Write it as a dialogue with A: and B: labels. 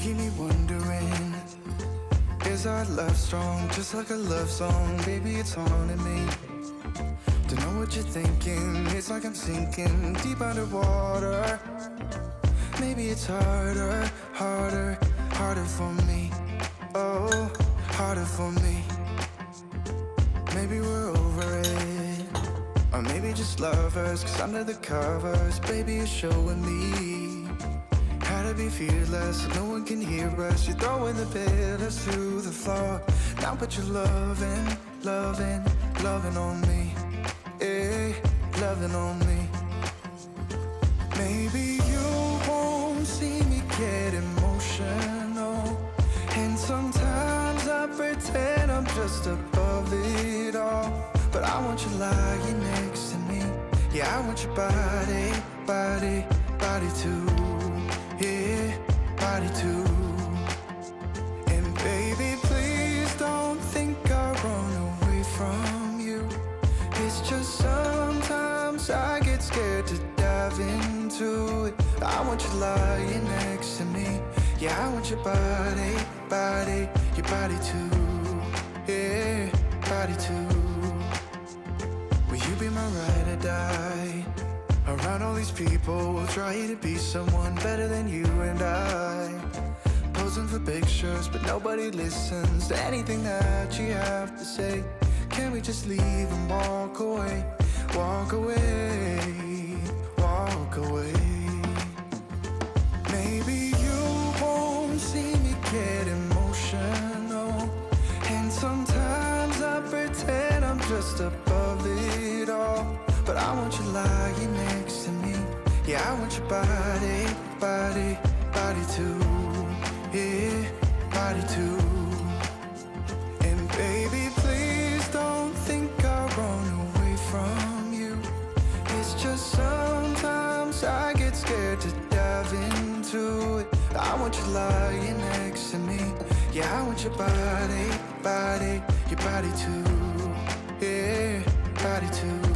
A: keep me wondering, is our love strong, just like a love song? Baby, it's haunting me. Don't know what you're thinking, it's like I'm sinking deep underwater. Maybe it's harder, harder, harder for me. Oh, harder for me. Maybe we're over it, or maybe just lovers, cause under the covers, baby, you're showing me how to be fearless so no one can hear us. You're throwing the pillars through the floor. Now put your loving, loving, loving on me. Yeah, loving on me. Maybe you won't see me get emotional, and sometimes I pretend I'm just above it all. But I want you lying next to me. Yeah, I want your body, body, body too. Yeah, body too. And baby, please don't think I'll run away from you. It's just sometimes I get scared to dive into it. I want you lying next to me. Yeah, I want your body, body, your body too. Yeah, body too. Will you be my ride or die? Around all these people, we'll try to be someone better than you and I. Posing for pictures, but nobody listens to anything that you have to say. Can we just leave and walk away? Walk away, walk away. Maybe you won't see me get emotional, and sometimes I pretend I'm just above it all. But I want you lying next to me. Yeah, I want your body, body, body too. Yeah, body too. And baby, please don't think I'll run away from you. It's just sometimes I get scared to dive into it. I want you lying next to me. Yeah, I want your body, body, your body too. Yeah, body too.